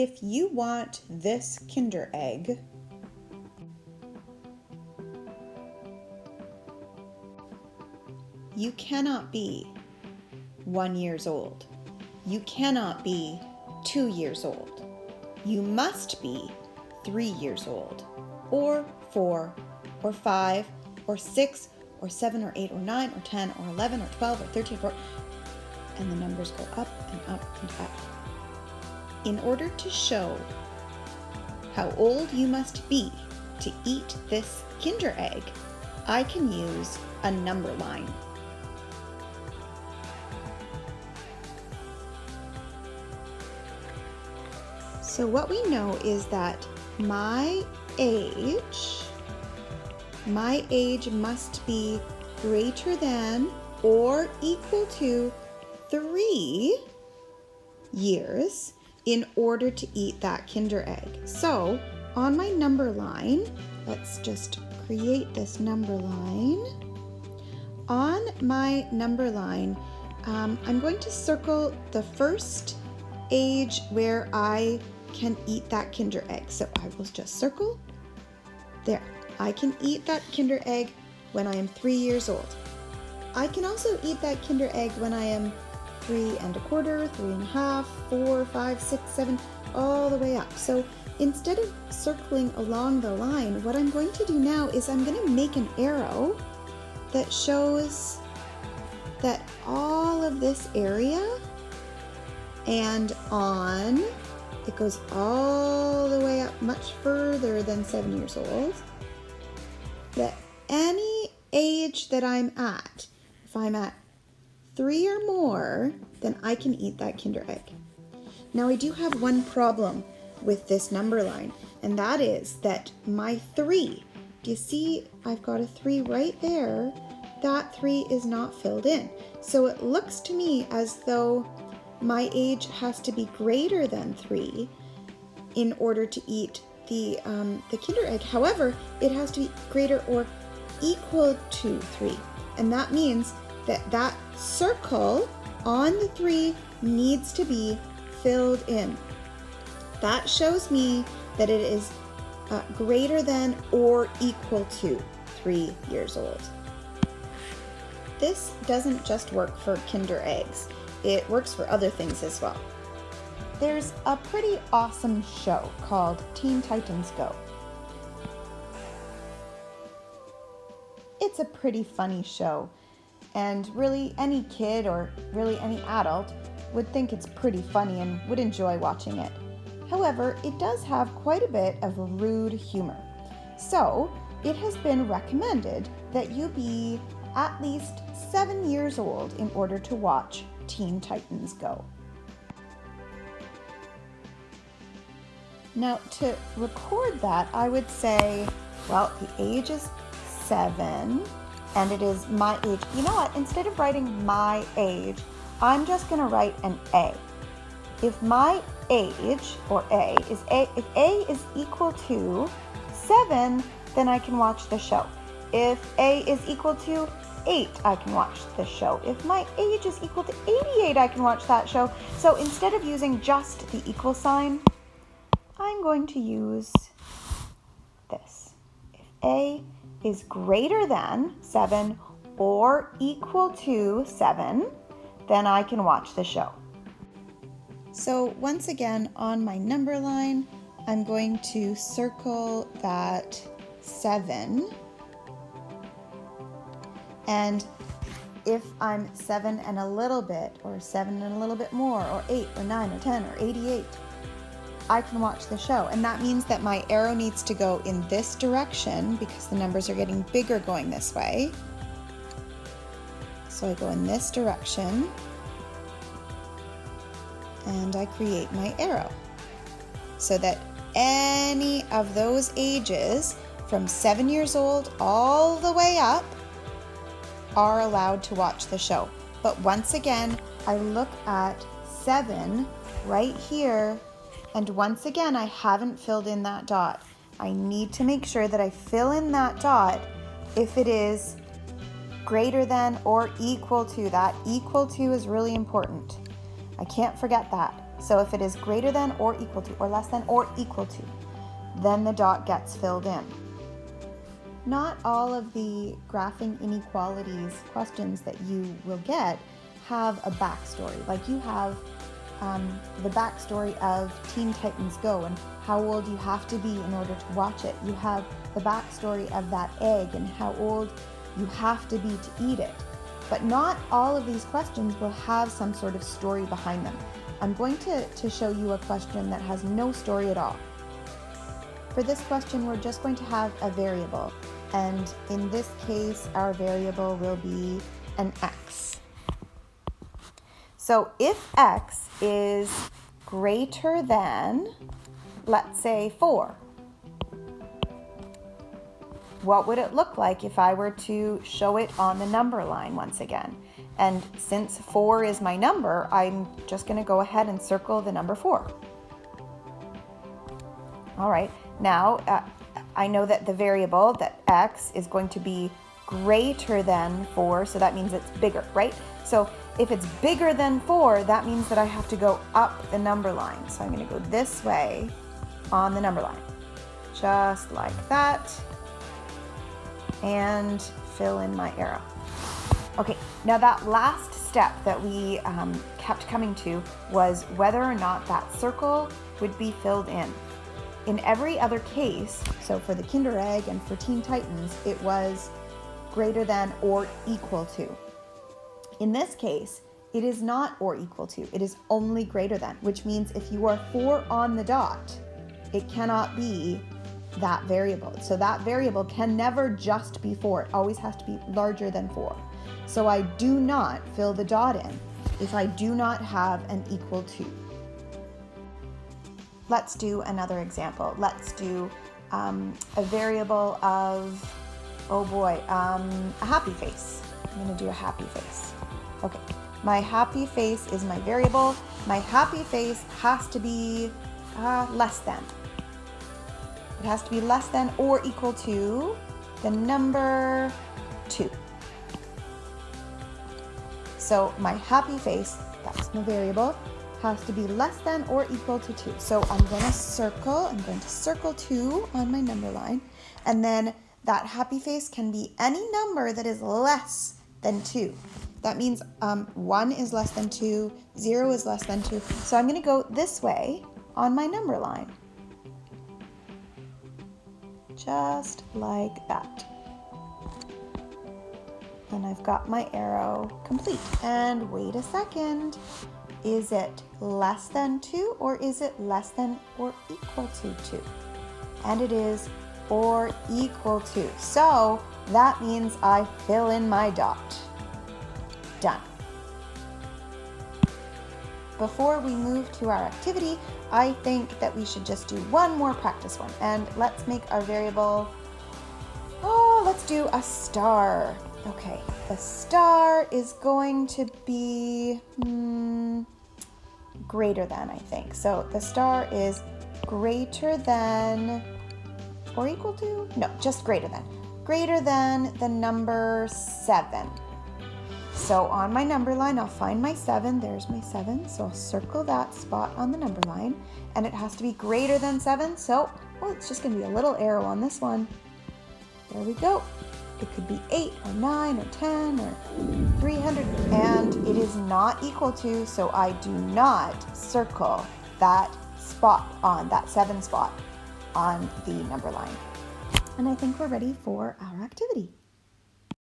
If you want this Kinder Egg, you cannot be 1 year old. You cannot be 2 years old. You must be 3 years old, or 4, or 5, or 6, or 7, or 8, or 9, or 10, or 11, or 12, or 13, or 14, and the numbers go up and up and up. In order to show how old you must be to eat this Kinder Egg, I can use a number line. So what we know is that my age must be greater than or equal to 3 years in order to eat that Kinder Egg. So on my number line, let's just create this number line. On my number line, I'm going to circle the first age where I can eat that Kinder Egg. So I will just circle there. I can eat that Kinder Egg when I am 3 years old. I can also eat that Kinder Egg when I am 3 1/4, 3 1/2, 4, 5, 6, 7, all the way up. So instead of circling along the line, what I'm going to do now is I'm going to make an arrow that shows that all of this area and on, it goes all the way up much further than 7 years old, that any age that I'm at, if I'm at 3 or more, then I can eat that Kinder Egg. Now I do have one problem with this number line, and that is that my 3, do you see I've got a 3 right there? That 3 is not filled in. So it looks to me as though my age has to be greater than 3 in order to eat the Kinder Egg. However, it has to be greater or equal to 3. And that means that that circle on the 3 needs to be filled in. That shows me that it is greater than or equal to 3 years old. This doesn't just work for Kinder Eggs. It works for other things as well. There's a pretty awesome show called Teen Titans Go. It's a pretty funny show, and really any kid or really any adult would think it's pretty funny and would enjoy watching it. However, it does have quite a bit of rude humor. So it has been recommended that you be at least 7 years old in order to watch Teen Titans Go. Now, to record that, I would say, well, the age is 7, and it is my age. You know what? Instead of writing my age, I'm just going to write an A. If my age, or if A is equal to 7, then I can watch the show. If A is equal to 8, I can watch this show. If my age is equal to 88, I can watch that show. So instead of using just the equal sign, I'm going to use this. If A is greater than 7 or equal to 7, then I can watch the show. So once again, on my number line, I'm going to circle that 7. And if I'm 7 and a little bit, or 7 and a little bit more, or 8, or 9, or 10, or 88, I can watch the show. And that means that my arrow needs to go in this direction because the numbers are getting bigger going this way. So I go in this direction and I create my arrow so that any of those ages from 7 years old all the way up are allowed to watch the show. But once again, I look at 7 right here, and once again, I haven't filled in that dot. I need to make sure that I fill in that dot if it is greater than or equal to. That equal to is really important. I can't forget that. So if it is greater than or equal to, or less than or equal to, then the dot gets filled in. Not all of the graphing inequalities questions that you will get have a backstory. Like you have the backstory of Teen Titans Go and how old you have to be in order to watch it. You have the backstory of that egg and how old you have to be to eat it. But not all of these questions will have some sort of story behind them. I'm going to show you a question that has no story at all. For this question, we're just going to have a variable. And in this case, our variable will be an x. So if x is greater than, let's say, 4, what would it look like if I were to show it on the number line once again? And since 4 is my number, I'm just going to go ahead and circle the number 4. All right, now I know that the variable, that x, is going to be greater than 4, so that means it's bigger, right? So if it's bigger than 4, that means that I have to go up the number line. So I'm going to go this way on the number line, just like that, and fill in my arrow. Okay, now that last step that we kept coming to was whether or not that circle would be filled in. In every other case, so for the Kinder Egg and for Teen Titans, it was greater than or equal to. In this case, it is not or equal to, it is only greater than, which means if you are 4 on the dot, it cannot be that variable. So that variable can never just be 4, it always has to be larger than 4. So I do not fill the dot in if I do not have an equal to. Let's do another example. Let's do a variable of, oh boy, a happy face. I'm going to do a happy face. Okay, my happy face is my variable. My happy face has to be less than. It has to be less than or equal to the number 2. So my happy face, that's my variable, has to be less than or equal to 2. So I'm going to circle 2 on my number line, and then that happy face can be any number that is less than 2. That means 1 is less than 2, 0 is less than 2. So I'm going to go this way on my number line, just like that. And I've got my arrow complete. And wait a second. Is it less than 2 or is it less than or equal to 2? And it is or equal to. So that means I fill in my dot. Done. Before we move to our activity, I think that we should just do one more practice one. And let's make our variable, let's do a star. Okay, the star is going to be greater than, I think. So the star is greater than or equal to? No, just greater than. Greater than the number 7. So on my number line, I'll find my 7. There's my 7. So I'll circle that spot on the number line. And it has to be greater than 7. So, it's just going to be a little arrow on this one. There we go. It could be 8 or 9 or 10 or 300, and it is not equal to, so I do not circle that spot on, that 7 spot on the number line. And I think we're ready for our activity.